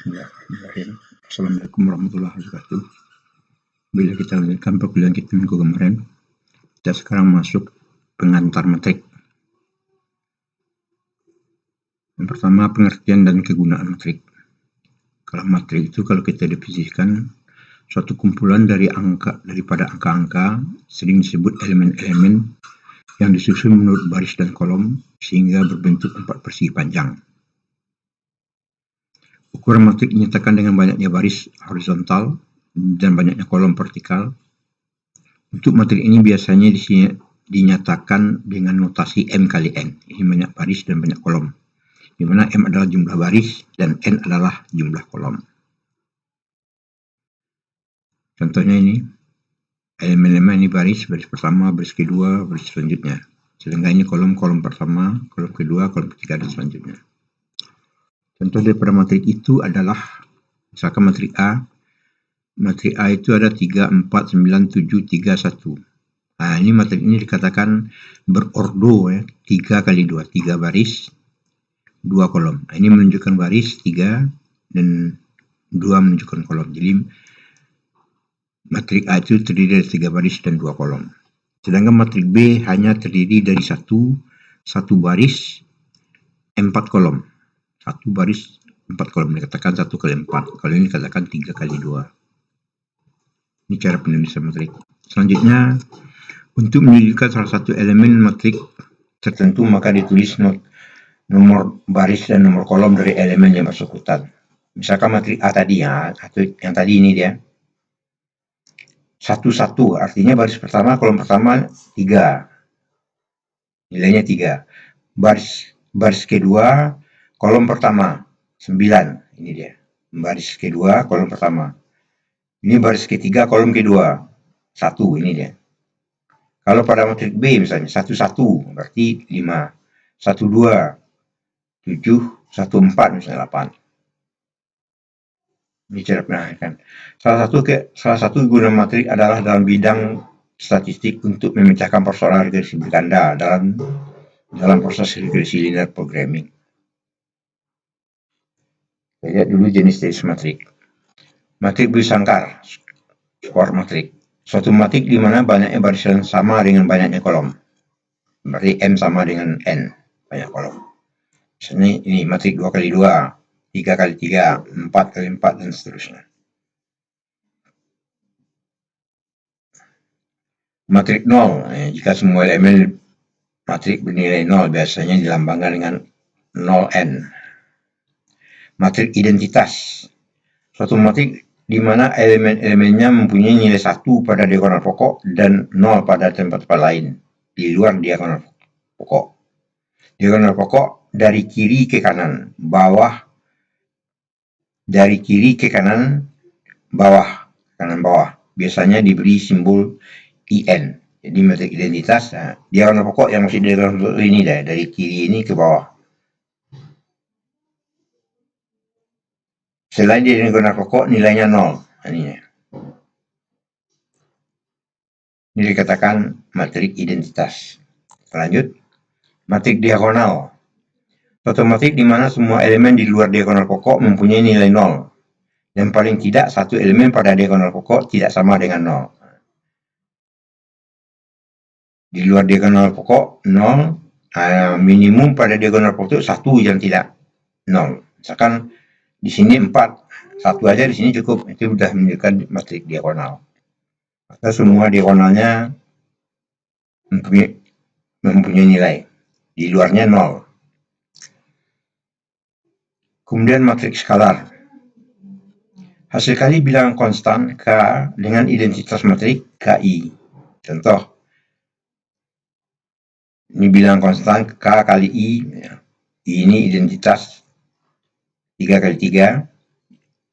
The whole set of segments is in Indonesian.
Bismillahirrahmanirrahim. Assalamualaikum warahmatullahi wabarakatuh. Bila kita lanjutkan perkuliahan kita minggu kemarin, kita sekarang masuk pengantar matrik. Yang pertama, pengertian dan kegunaan matrik. Kalau matrik itu kalau kita definisikan suatu kumpulan daripada angka-angka, sering disebut elemen-elemen yang disusun menurut baris dan kolom sehingga berbentuk 4 persegi panjang. Ukuran matrik dinyatakan dengan banyaknya baris horizontal dan banyaknya kolom vertikal. Untuk matrik ini biasanya dinyatakan dengan notasi M kali N. Ini banyak baris dan banyak kolom, di mana M adalah jumlah baris dan N adalah jumlah kolom. Contohnya ini, elemen-elemen ini baris pertama, baris kedua, baris selanjutnya. Sedangkan ini kolom pertama, kolom kedua, kolom ketiga, dan selanjutnya. Contoh daripada matrik itu adalah, misalkan matrik A. Matrik A itu ada 3, 4, 9, 7, 3, 1. Ini matrik ini dikatakan berordo, 3 kali 2, 3 baris, 2 kolom. Ini menunjukkan baris 3 dan 2 menunjukkan kolom. Jadi matrik A itu terdiri dari 3 baris dan 2 kolom. Sedangkan matrik B hanya terdiri dari satu baris, 4 kolom. 1 baris 4 kolom, dikatakan 1 kali 4. Kalau ini dikatakan 3 kali 2. Ini cara penulisan matrik. Selanjutnya, untuk menunjukkan salah satu elemen matrik tertentu, maka ditulis nomor baris dan nomor kolom dari elemen yang bersangkutan. Misalkan matrik A tadi, atau yang tadi ini dia 1, 1, artinya baris pertama, kolom pertama 3. Nilainya 3. Baris kedua, kolom pertama 9. Ini dia. Baris kedua, kolom pertama. Ini baris ketiga, kolom kedua 1. Ini dia. Kalau pada matrik B misalnya 1, 1 berarti 5. 1, 2 7, 1, 4 misalnya 8. Ini cara penarikan. Salah satu guna matrik adalah dalam bidang statistik untuk memecahkan persoalan regresi berganda dalam proses regresi linear programming. Lihat dulu jenis matrik. Matrik bersangkar, skor matrik. Suatu matrik di mana banyaknya barisan sama dengan banyaknya kolom. Berarti M sama dengan N, banyak kolom. Misalnya ini matrik 2 kali 2, 3 kali 3, 4 kali 4, dan seterusnya. Matrik 0, jika semua elemen matrik bernilai 0, biasanya dilambangkan dengan 0n. Matrik identitas, suatu matrik di mana elemen-elemennya mempunyai nilai 1 pada diagonal pokok dan 0 pada tempat lain di luar diagonal pokok. Diagonal pokok dari kiri ke kanan, bawah, dari kiri ke kanan, kanan bawah. Biasanya diberi simbol IN. Jadi matrik identitas, diagonal pokok yang masih diagonal ini dari kiri ini ke bawah. Selain di diagonal pokok, nilainya 0. Ini dikatakan matrik identitas. Lanjut, matrik diagonal. Suatu matrik di mana semua elemen di luar diagonal pokok mempunyai nilai 0. Dan paling tidak satu elemen pada diagonal pokok tidak sama dengan 0. Di luar diagonal pokok 0, minimum pada diagonal pokok 1 yang tidak 0. Misalkan di sini 4, 1 aja di sini cukup, itu sudah menunjukkan matrik diagonal. Maka semua diagonalnya mempunyai nilai, di luarnya 0. Kemudian matrik skalar. Hasil kali bilangan konstan K dengan identitas matrik KI. Contoh, ini bilangan konstan K kali I. Ini identitas 3 kali 3.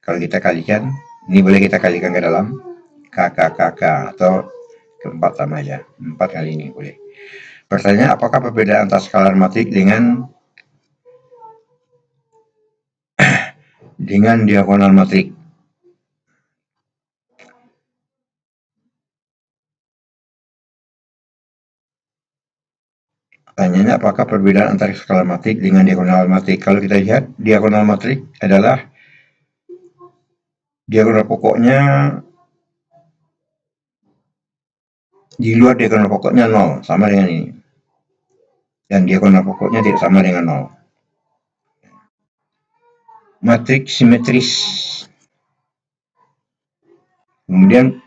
Kalau kita kalikan, ini boleh kita kalikan ke dalam K atau ke-4 sama aja. 4 kali ini boleh. Pertanyaan, apakah perbedaan antara skalar matrik dengan diagonal matrik? Pertanyaannya, apakah perbedaan antara skalar matrik dengan diagonal matrik? Kalau kita lihat, diagonal matrik adalah diagonal pokoknya di luar diagonal pokoknya 0, sama dengan ini. Dan diagonal pokoknya tidak sama dengan 0. Matriks simetris. Kemudian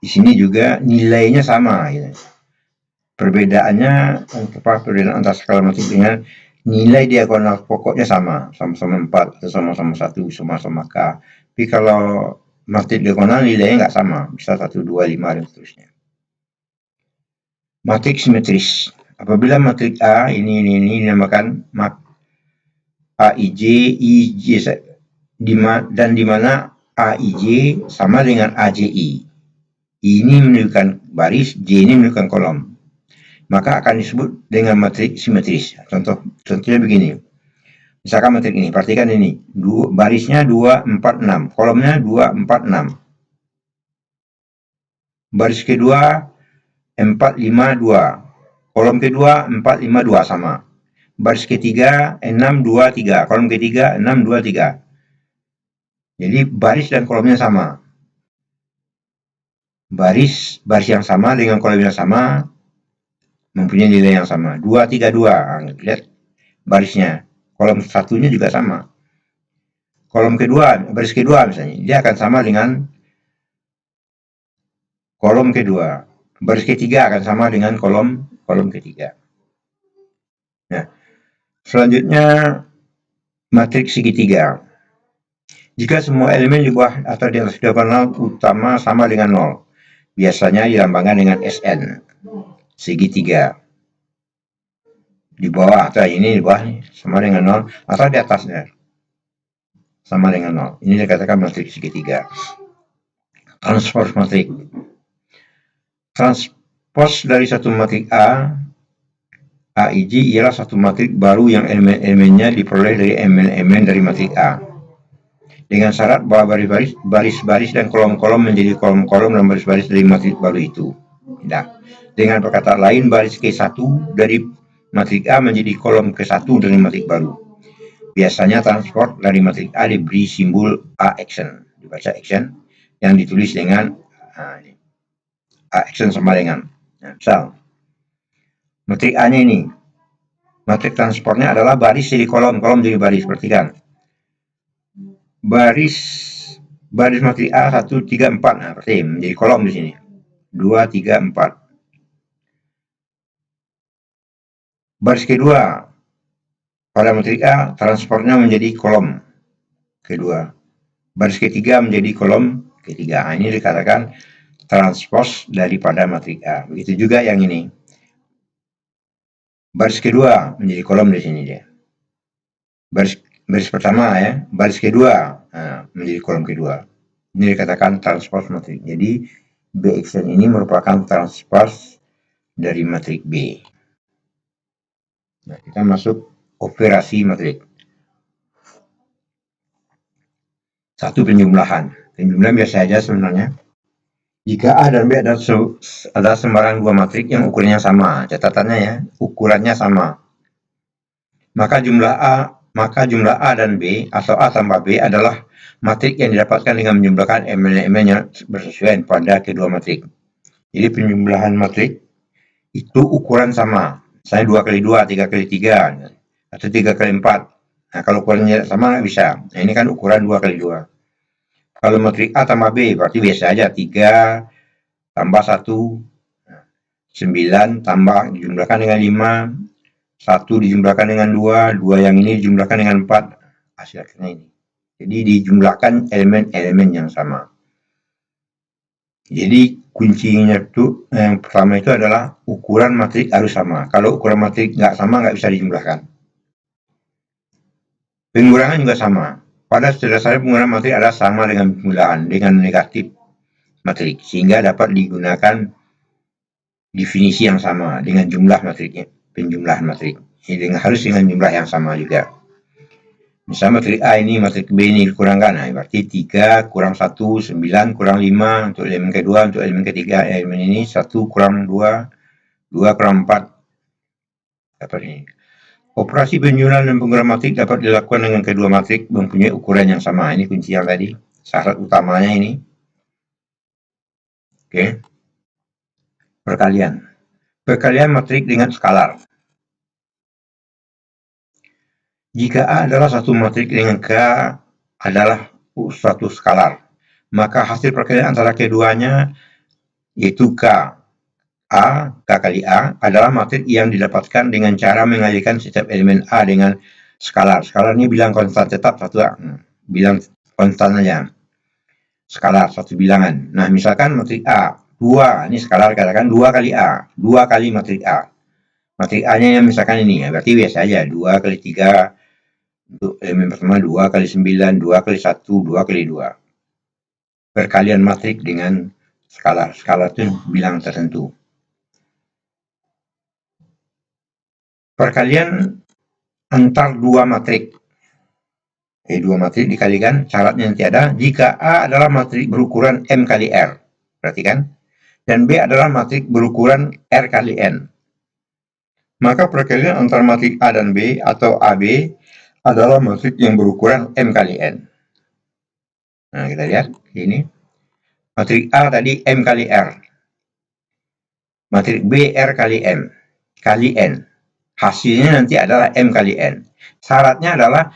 di sini juga nilainya sama. Gitu. Perbedaannya perbedaan antara skala matrik dengan nilai diagonal pokoknya sama-sama 4 atau sama-sama 1, sama-sama K. Tapi kalau matrik diagonal nilainya nggak sama, bisa 1, 2, 5 dan seterusnya. Matrik simetris. Apabila matrik A ini dinamakan AIJ, IJ dan di mana AIJ sama dengan AJI. Ini menunjukkan baris, J ini menunjukkan kolom. Maka akan disebut dengan matrik simetris. Contohnya begini. Misalkan matrik ini, perhatikan ini. Barisnya 2, 4, 6. Kolomnya 2, 4, 6. Baris kedua 4, 5, 2. Kolom kedua 4, 5, 2 sama. Baris ketiga 6, 2, 3. Kolom ketiga 6, 2, 3. Jadi baris dan kolomnya sama. Baris yang sama dengan kolom yang sama mempunyai nilai yang sama. 2, 3, 2. Lihat barisnya. Kolom satunya juga sama. Kolom kedua, baris kedua misalnya, dia akan sama dengan kolom kedua. Baris ketiga akan sama dengan kolom ketiga. Nah, selanjutnya matriks segitiga. Jika semua elemen di bawah atau di atas diagonal utama sama dengan 0, biasanya dilambangkan dengan SN. Segitiga. Di bawah atau ini di bawah sama dengan 0 atau di atasnya sama dengan 0. Ini dikatakan matriks segitiga. Transpose matrik. Transpose dari satu matrik A, AIJ ialah satu matrik baru yang elemen-elemennya diperoleh dari elemen-elemen dari matrik A. Dengan syarat bahwa baris-baris dan kolom-kolom menjadi kolom-kolom dan baris-baris dari matrik baru itu. Nah, dengan perkataan lain, baris K1 dari matrik A menjadi kolom K1 dari matrik baru. Biasanya transport dari matrik A diberi simbol A action, dibaca action, yang ditulis dengan A action sama dengan. Nah, misal, matrik A-nya ini, matrik transportnya adalah baris jadi kolom jadi baris. Perhatikan. Baris matrik A 1, 3, 4. Nah, berarti menjadi kolom di sini. 2, 3, 4. Baris kedua pada matrik A transportnya menjadi kolom kedua. Baris ketiga menjadi kolom ketiga. Nah, ini dikatakan transpose daripada matrik A. Begitu juga yang ini. Baris kedua menjadi kolom di sini dia. Baris pertama ya, baris kedua menjadi kolom kedua. Ini dikatakan transpose matrik. Jadi B action ini merupakan transpose dari matrik B. Nah, kita masuk operasi matrik. Satu, penjumlahan. Penjumlahan biasa saja sebenarnya. Jika A dan B adalah sembarang dua matrik yang ukurannya sama, catatannya ya, ukurannya sama. Maka jumlah A dan B atau A tambah B adalah matrik yang didapatkan dengan menjumlahkan elemen-elemen yang bersesuaian pada kedua matrik. Jadi penjumlahan matrik itu ukuran sama. Misalnya 2 kali 2, 3 kali 3, atau 3 kali 4. Nah, kalau ukurannya sama nggak bisa. Nah, ini kan ukuran 2 kali 2. Kalau matrik A tambah B, berarti biasa aja 3 tambah 1, 9 tambah dijumlahkan dengan 5, 1 dijumlahkan dengan 2, 2 yang ini dijumlahkan dengan 4, hasilnya ini. Jadi dijumlahkan elemen-elemen yang sama. Jadi kuncinya itu yang pertama itu adalah ukuran matrik harus sama. Kalau ukuran matrik nggak sama, nggak bisa dijumlahkan. Pengurangan juga sama. Pada dasarnya pengurangan matrik adalah sama dengan penjumlahan dengan negatif matrik, sehingga dapat digunakan definisi yang sama dengan jumlah matriknya, penjumlahan matrik. Ini harus dengan jumlah yang sama juga. Misalnya matrik A ini, matrik B ini dikurangkan, nah, berarti 3 kurang 1, 9 kurang 5 untuk elemen kedua, untuk elemen ketiga, elemen ini 1 kurang 2, 2 kurang 4. Dapat ini. Operasi penjumlahan dan pengurangan matrik dapat dilakukan dengan kedua matrik mempunyai ukuran yang sama. Ini kunci yang tadi. syarat utamanya ini. Oke. Perkalian. Perkalian matrik dengan skalar. Jika A adalah satu matrik dengan K adalah suatu skalar, maka hasil perkalian antara keduanya yaitu K kali A adalah matrik yang didapatkan dengan cara mengalihkan setiap elemen A dengan skalar. Skalar ini bilang konstan tetap satu bilang konstan aja. Skalar satu bilangan. Nah, misalkan matrik A 2, ini skalar katakan 2 kali A, 2 kali matrik A. Matrik A-nya yang misalkan ini, ya, berarti biasa aja 2 kali 3 untuk elemen pertama 2 kali 9, 2 kali 1, 2 kali 2. Perkalian matrik dengan skalar. Skalar itu bilangan tertentu. Perkalian antar dua matrik. Dua matrik dikalikan, syaratnya nanti ada jika A adalah matrik berukuran M kali R. Perhatikan. Dan B adalah matrik berukuran R kali N. Maka perkalian antara matrik A dan B atau AB adalah matrik yang berukuran M kali N. Nah, kita lihat ini. Matrik A tadi M kali R. Matrik B R kali M kali N. Hasilnya nanti adalah M kali N. Syaratnya adalah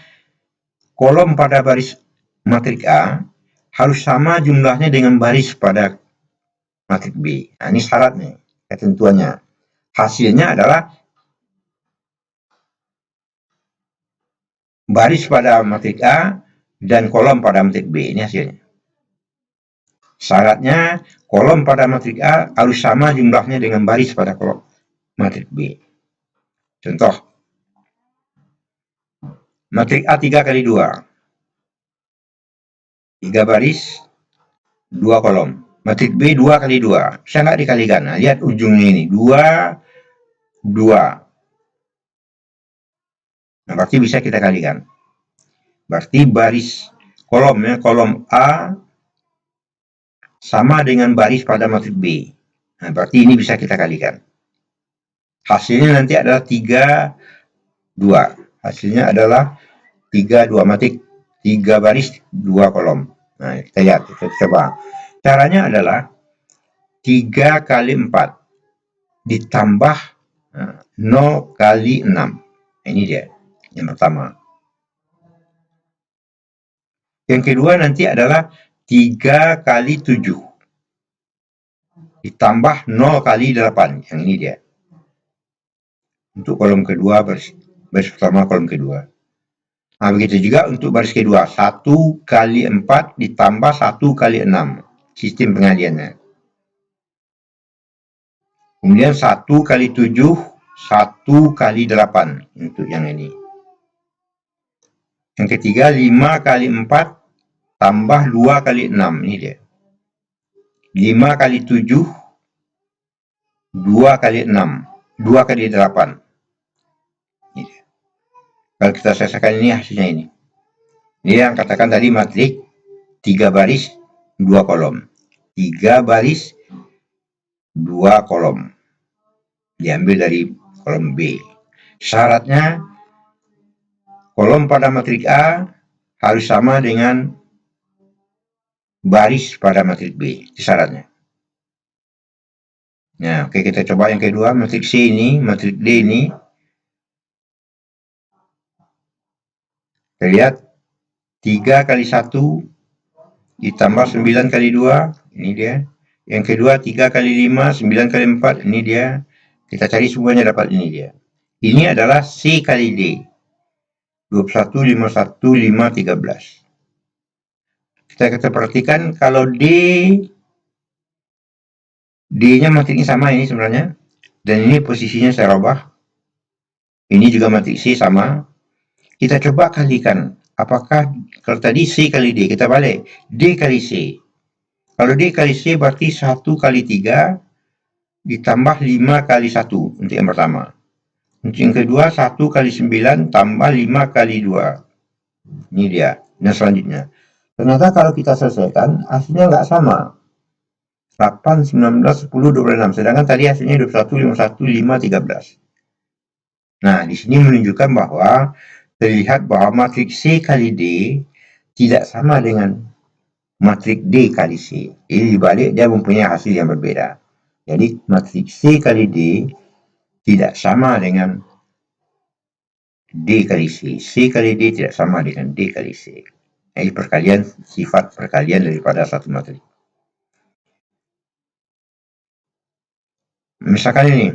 kolom pada baris matrik A harus sama jumlahnya dengan baris pada matrik B. Nah, ini syaratnya, ketentuannya. Hasilnya adalah baris pada matrik A dan kolom pada matrik B. Ini hasilnya. Syaratnya kolom pada matrik A harus sama jumlahnya dengan baris pada kolom matrik B. Contoh, matrik A 3 kali 2. 3 baris, 2 kolom. Matrik B 2 kali 2. Bisa nggak dikalikan? Nah, lihat ujungnya ini. 2, 2. Nah, berarti bisa kita kalikan. Berarti baris kolomnya, kolom A sama dengan baris pada matrik B. Nah, berarti ini bisa kita kalikan. Hasilnya nanti adalah 3, 2. Hasilnya adalah 3, 2. Matrik 3 baris, 2 kolom. Nah, kita lihat, kita coba. Caranya adalah 3 kali 4 ditambah 0 kali 6. Ini dia, yang pertama. Yang kedua nanti adalah 3 kali 7 ditambah 0 kali 8. Yang ini dia. Untuk kolom kedua, baris pertama, kolom kedua. Nah, begitu juga untuk baris kedua. 1 kali 4 ditambah 1 kali 6. Sistem pengaliannya. Kemudian 1 kali 7, 1 kali 8. Untuk yang ini. Yang ketiga, 5 kali 4 tambah 2 kali 6. Ini dia. 5 kali 7, 2 kali 6. 2 kali 8. Ini dia. Kalau kita selesaikan ini, hasilnya ini. Ini yang katakan tadi matrik 3 baris, 2 kolom. 3 baris, 2 kolom. Diambil dari kolom B. Syaratnya, kolom pada matrik A harus sama dengan baris pada matrik B. Itu syaratnya. Nah, oke, kita coba yang kedua. Matrik C ini, matrik D ini. Kita lihat. 3 kali 1 ditambah 9 kali 2. Ini dia. Yang kedua 3 kali 5, 9 kali 4. Ini dia. Kita cari semuanya dapat ini dia. Ini adalah C kali D. 21, 51, 5, 13. Kita perhatikan kalau D-nya matriknya sama ini sebenarnya. Dan ini posisinya saya rubah. Ini juga matrik C sama. Kita coba kalikan. Apakah kalau tadi C kali D, kita balik. D kali C. Kalau D kali C berarti 1 kali 3 ditambah 5 kali 1 untuk yang pertama. Untuk yang kedua 1 kali 9 tambah 5 kali 2. Ini dia. Dan selanjutnya. Ternyata kalau kita selesaikan hasilnya nggak sama. 8, 19, 10, 26. Sedangkan tadi hasilnya 21, 51, 5, 13. Nah, di sini menunjukkan bahwa terlihat bahwa matrik C kali D tidak sama dengan matrik D kali C. Jadi dibalik dia mempunyai hasil yang berbeda. Jadi matrik C kali D tidak sama dengan D kali C. C kali D tidak sama dengan D kali C. Ini perkalian, sifat perkalian daripada satu matrik. Misalkan ini,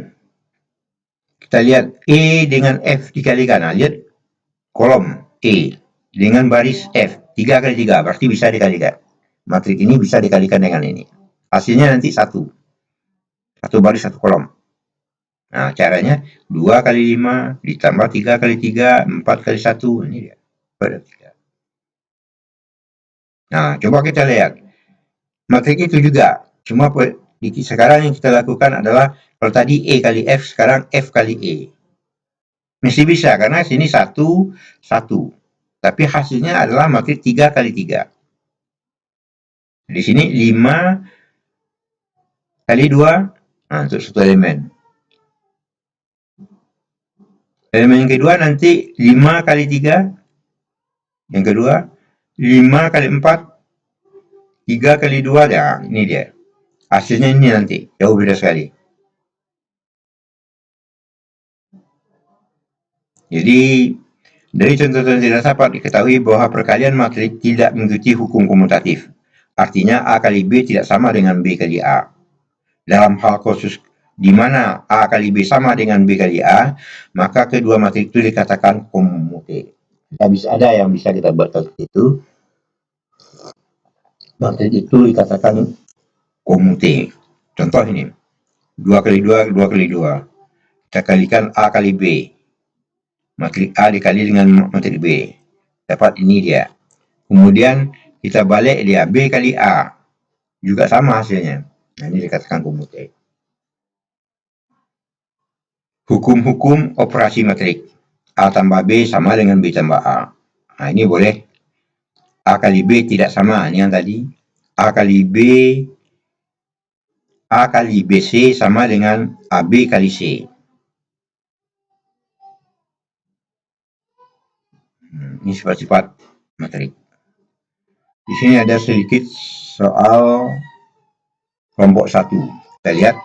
kita lihat E dengan F dikalikan. Nah, lihat kolom E dengan baris F. 3 kali 3, berarti bisa dikalikan. Matrik ini bisa dikalikan dengan ini. Hasilnya nanti satu baris, satu kolom. Nah, caranya 2 kali 5 ditambah 3 kali 3, 4 kali 1. Ini dia. Nah, coba kita lihat. Matrik itu juga. Cuma sekarang yang kita lakukan adalah, kalau tadi E kali F, sekarang F kali E. Mesti bisa, karena sini 1, 1. Tapi hasilnya adalah matrik 3 kali 3. Di sini 5 kali 2, nah, untuk satu elemen. Elemen yang kedua nanti 5 kali 3. Yang kedua 5 kali 4, 3 kali 2. Ya, ini dia. Hasilnya ini nanti. Jauh beda sekali. Jadi, dari contoh-contoh tidak dapat diketahui bahwa perkalian matrik tidak mengikuti hukum komutatif. Artinya A kali B tidak sama dengan B kali A. Dalam hal khusus di mana A kali B sama dengan B kali A, maka kedua matrik itu dikatakan komute. Ada yang bisa kita buat seperti itu. Matrik itu dikatakan komute. Contoh ini, 2 kali 2, 2 kali 2. Kita kalikan A kali B. Matrik A dikali dengan matrik B. Dapat ini dia. Kemudian kita balik dia, B kali A. Juga sama hasilnya. Nah, ini dikatakan komute. Hukum-hukum operasi matrik. A tambah B sama dengan B tambah A. Nah, ini boleh. A kali B tidak sama. Ini yang tadi. A kali BC sama dengan AB kali C. Ini sifat-sifat matrik. Di sini ada sedikit soal kelompok 1. Kita lihat.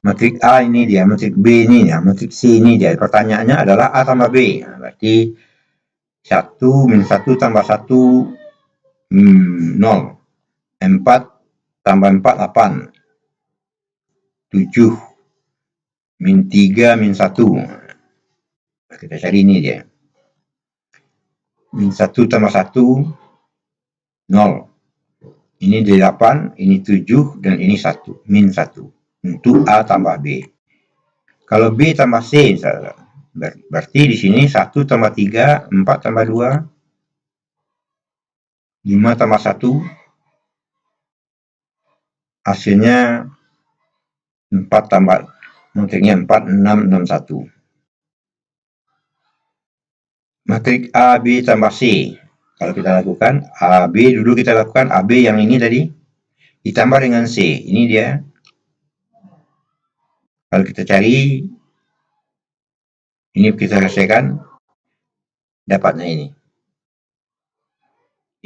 Matrik A ini dia, matrik B ini ya, matrik C ini dia. Pertanyaannya adalah A tambah B. Nah, berarti 1 min 1 tambah 1, 0. 4 tambah 4, 8. 7 min 3 min 1. Kita cari ini dia. Min 1 tambah 1, 0. Ini 8, ini 7, dan ini 1. Min 1. Untuk A tambah B. Kalau B tambah C, berarti di sini 1 tambah 3, 4 tambah 2, 5 tambah 1, hasilnya 4 tambah, matriknya 4, 6, 6, 1. Matrik A, B tambah C. Kalau kita lakukan, AB dulu kita lakukan, AB yang ini tadi, ditambah dengan C. Ini dia. Kalau kita cari, ini kita selesaikan, dapatnya ini.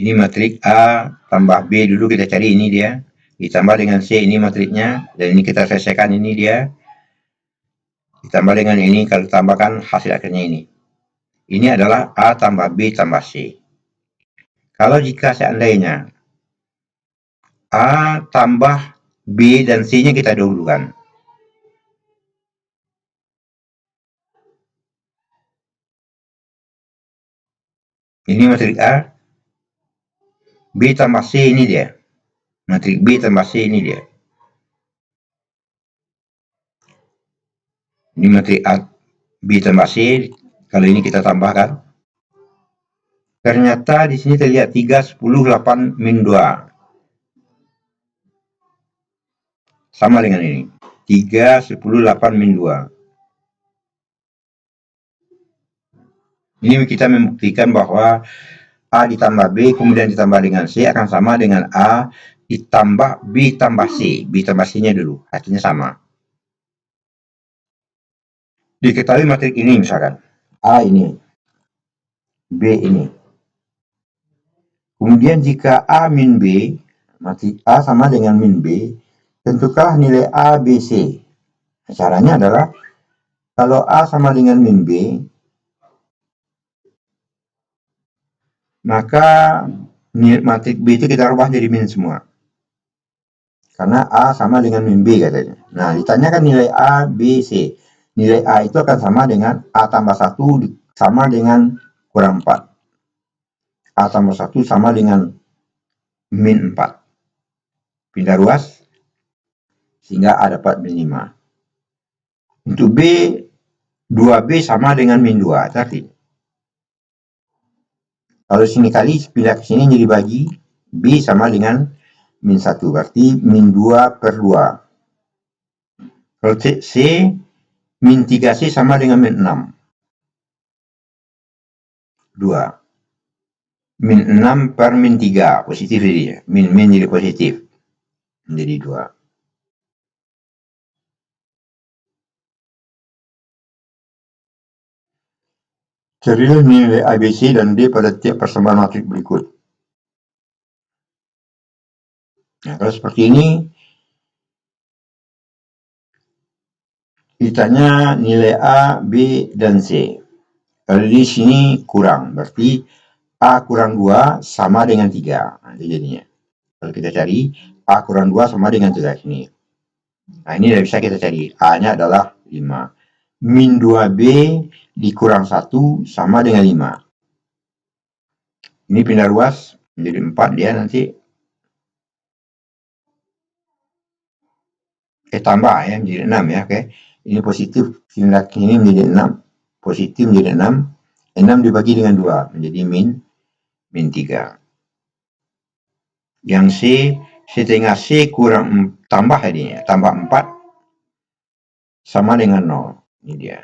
Ini matrik A tambah B dulu kita cari, ini dia. Ditambah dengan C, ini matriknya. Dan ini kita selesaikan, ini dia. Ditambah dengan ini, kalau tambahkan hasil akhirnya ini. Ini adalah A tambah B tambah C. Kalau jika seandainya A tambah B dan C-nya kita dahulukan. Ini matrik A, B tambah C ini dia. Matrik B tambah C ini dia. Ini matrik A, B tambah C. Kalau ini kita tambahkan. Ternyata di sini terlihat 3, 10, 8, min 2. Sama dengan ini. 3, 10, 8, min 2. Ini kita membuktikan bahwa A ditambah B kemudian ditambah dengan C akan sama dengan A ditambah B tambah C. B tambah C-nya dulu, artinya sama. Diketahui matrik ini misalkan, A ini, B ini. Kemudian jika A min B, matrik A sama dengan min B, tentukanlah nilai A, B, C. Caranya adalah kalau A sama dengan min B, maka matrik B itu kita rubah jadi min semua. Karena A sama dengan min B katanya. Nah, ditanyakan nilai A, B, C. Nilai A itu akan sama dengan A tambah 1 sama dengan kurang 4. A tambah 1 sama dengan min 4. Pindah ruas, sehingga A dapat min 5. Untuk B, 2B sama dengan min 2. Tadi. Kalau sini kali, pindah ke sini jadi bagi. B sama dengan min 1. Berarti min 2 per 2. Kalau C, min 3C sama dengan min 6. 2. Min 6 per min 3. Positif jadi. Min jadi positif. Menjadi 2. Carilah nilai A, B, C dan D pada tiap persamaan matrik berikut. Nah, kalau seperti ini, ditanya nilai A, B, dan C. Kalau di sini kurang, berarti A kurang 2 sama dengan 3. Nah, itu jadinya. Kalau kita cari, A kurang 2 sama dengan 3 sini. Nah, ini tidak bisa kita cari. A-nya adalah 5. Min 2B dikurang 1 sama dengan 5. Ini pindah ruas menjadi 4 dia nanti. Tambah ya, menjadi 6 ya. Oke. Ini positif, ini menjadi 6. Positif menjadi 6. 6 dibagi dengan 2 menjadi min 3. Yang C, setengah C kurang tambah ini, tambah 4 sama dengan 0. Ini dia.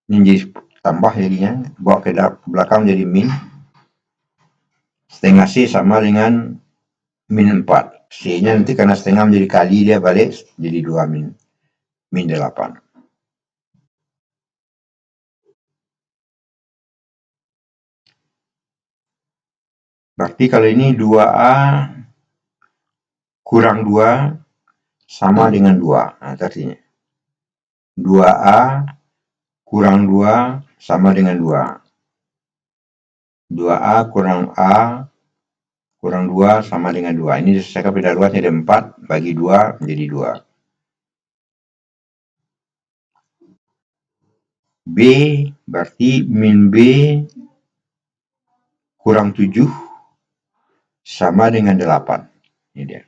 Ini jadi tambah jadinya, bawa ke belakang jadi min. Setengah C sama dengan min 4. C-nya nanti karena setengah menjadi kali, dia balik jadi 2 min 8. Berarti kalau ini 2A kurang 2 sama dengan 2. Nah, artinya 2A kurang 2 sama dengan 2. 2A kurang A kurang 2 sama dengan 2. Ini diselesaikan pindah ruas jadi 4 bagi 2 menjadi 2. B berarti min B kurang 7 sama dengan 8. Ini dia.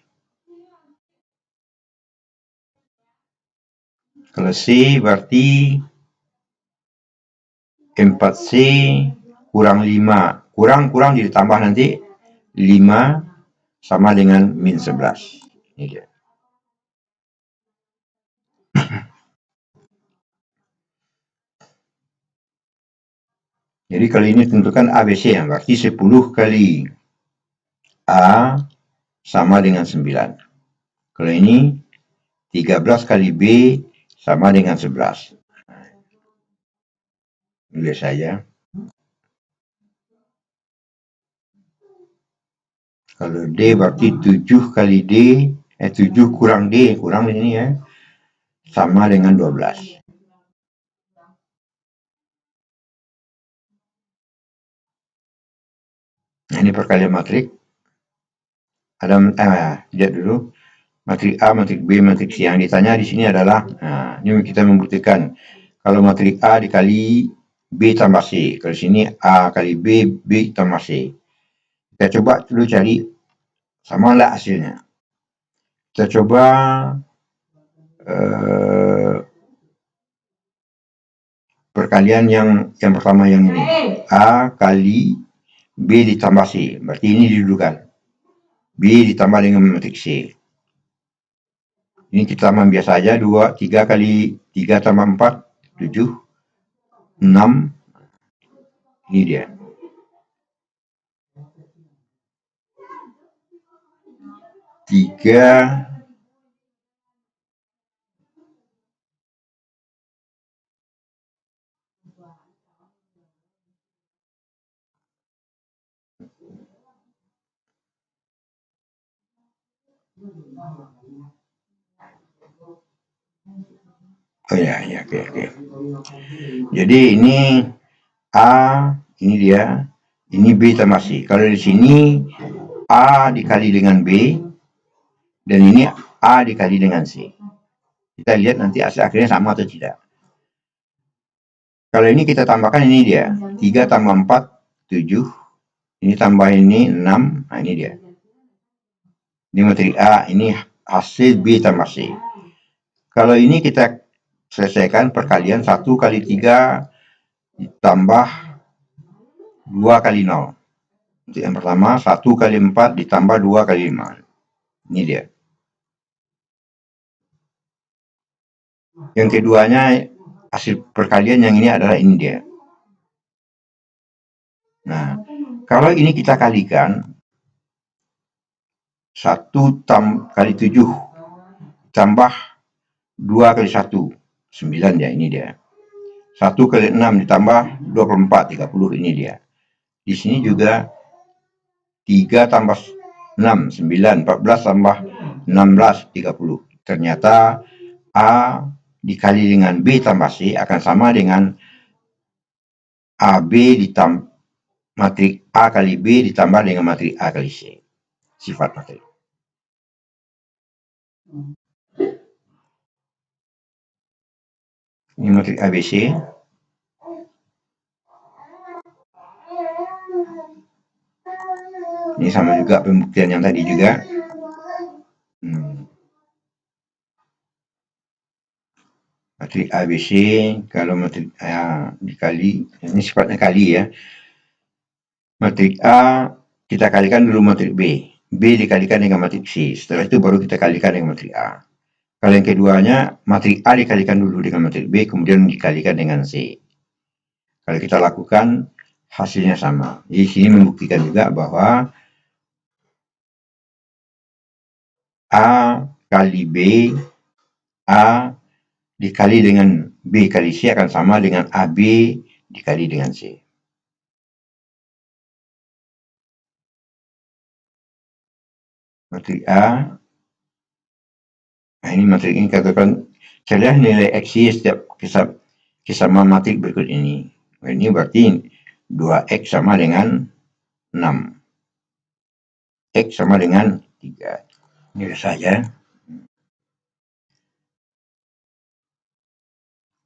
Kalau C berarti 4C kurang 5. Kurang jadi tambah nanti 5 sama dengan min 11. Ini dia. Jadi kali ini tentukan ABC yang berarti 10 kali A sama dengan 9. Kalau ini 13 kali B sama dengan 11. Tulis saja. Kalau D berarti 7 kali D, 7 kurang D, kurang ini ya, sama dengan 12. Nah, ini perkalian matrik. Lihat dulu. Matrik A, matrik B, matrik C. Yang ditanya di sini adalah, ini kita membuktikan kalau matrik A dikali B tambah C. Kalau sini A kali B, B tambah C. Kita coba dulu cari sama lah hasilnya. Kita coba perkalian yang pertama yang ini. A kali B ditambah C. Berarti ini didudukan. B ditambah dengan matrik C. Ini kita tambah biasa aja. 2, 3 kali 3 tambah 4, 7, 6. Ini dia. Tiga Oh ya, ya, oke, oke. Jadi ini A, ini dia, ini B tambah C. Kalau di sini A dikali dengan B, dan ini A dikali dengan C. Kita lihat nanti hasil akhirnya sama atau tidak. Kalau ini kita tambahkan, ini dia. 3 tambah 4, 7. Ini tambah ini 6. Nah, ini dia. Ini materi A, ini hasil B tambah C. Kalau ini kita selesaikan perkalian 1 kali 3 ditambah 2 kali 0. Untuk yang pertama, 1 kali 4 ditambah 2 kali 5. Ini dia. Yang keduanya, hasil perkalian yang ini adalah ini dia. Nah, kalau ini kita kalikan, 1 kali 7 tambah 2 kali 1, 9 ya, ini dia. 1 kali 6 ditambah 24, 30, ini dia. Di sini juga 3 tambah 6, 9, 14 tambah 16, 30. Ternyata A dikali dengan B tambah C akan sama dengan AB ditambah matrik A kali B ditambah dengan matrik A kali C. Sifat matrik. Ini matrik ABC. Ini sama juga pembuktian yang tadi juga. Matrik ABC, kalau matrik A dikali, ini sifatnya kali ya. Matrik A kita kalikan dulu matrik B. B dikalikan dengan matrik C. Setelah itu baru kita kalikan dengan matrik A. Kalau yang keduanya, matrik A dikalikan dulu dengan matrik B, kemudian dikalikan dengan C. Kalau kita lakukan, hasilnya sama. Di sini membuktikan juga bahwa A kali B, A dikali dengan B kali C akan sama dengan AB dikali dengan C. Matrik A, nah ini matrik ini katakan, carilah nilai X setiap kesamaan matrik berikut ini. Ini berarti 2X sama dengan 6. X sama dengan 3. Ini saja.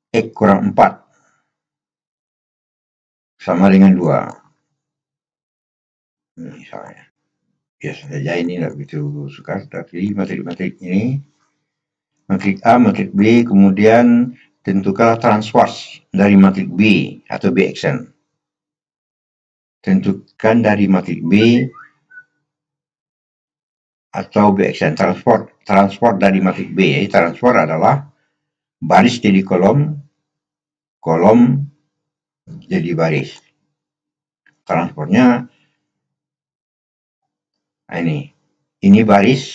X kurang 4 sama dengan 2. Misalnya. Biasa saja, ini tidak begitu sukar, tapi matrik-matrik ini, matrik A, matrik B, kemudian tentukanlah transpose dari matrik B atau Bxn. Tentukan dari matrik B atau Bxn, transport dari matrik B. Transport adalah baris jadi kolom, kolom jadi baris. Transportnya, nah ini baris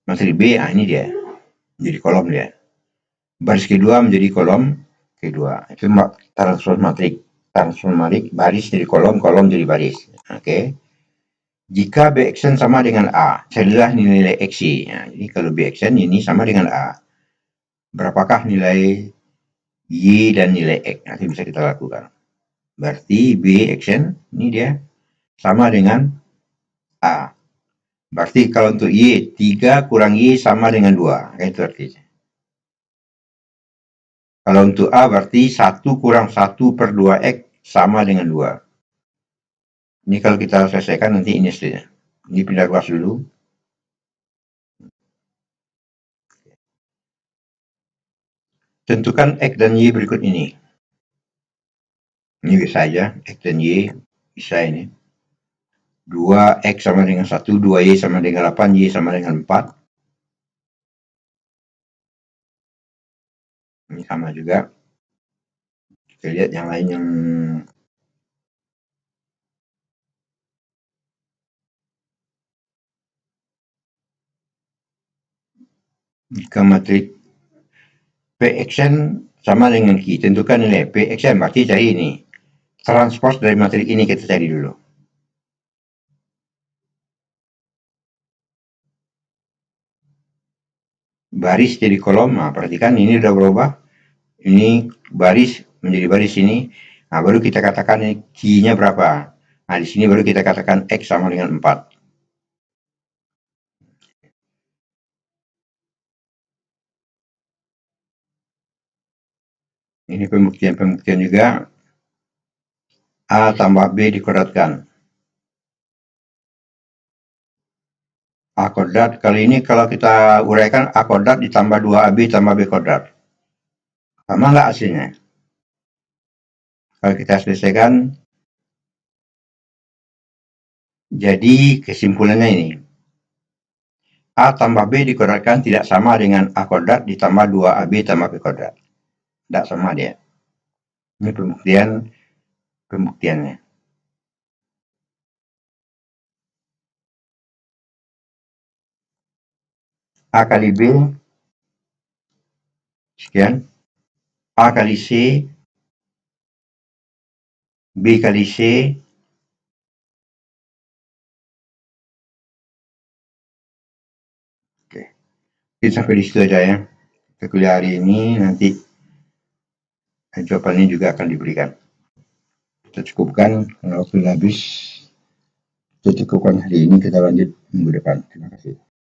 matrik B, nah ini dia, jadi kolom dia. Baris kedua menjadi kolom kedua. Itu transport matrik. Transport matrik, baris jadi kolom, kolom jadi baris. Oke. Jika Bxn sama dengan A, carilah nilai Xy. Nah, jadi kalau Bxn ini sama dengan A, berapakah nilai Y dan nilai X? Nanti bisa kita lakukan. Berarti Bxn ini dia sama dengan A. Berarti kalau untuk Y, 3 kurang Y sama dengan 2. Itu artinya. Kalau untuk A berarti 1 kurang 1 per 2X sama dengan 2. Ini kalau kita selesaikan nanti ini hasilnya. Ini pindah ruas dulu. Tentukan X dan Y berikut ini. Ini bisa aja, X dan Y bisa ini. 2X sama dengan 1, 2Y sama dengan 8, Y sama dengan 4. Ini sama juga. Kita lihat yang lain yang jika matrik Pxn sama dengan Q, tentukan nilai Pxn, berarti cari ini. Transpose dari matrik ini kita cari dulu. baris jadi kolom. Nah, perhatikan ini udah berubah. Ini baris menjadi baris ini. Nah, baru kita katakan ini Q-nya berapa. Nah, di sini baru kita katakan X sama dengan 4. Ini pembuktian juga. A tambah B dikuadratkan. A kuadrat kali ini kalau kita uraikan A kuadrat ditambah 2AB tambah B kuadrat. Sama nggak hasilnya? Kalau kita selesaikan, jadi kesimpulannya ini. A tambah B dikuadratkan tidak sama dengan A kuadrat ditambah 2AB tambah B kuadrat. Tidak sama dia. Ini pembuktiannya. A kali B, sekian. A kali C, B kali C, oke. Jadi sampai di situ aja ya. Kita kuliah hari ini, nanti jawabannya juga akan diberikan. Kita cukupkan, kalau waktu habis, kita cukupkan hari ini, kita lanjut minggu depan. Terima kasih.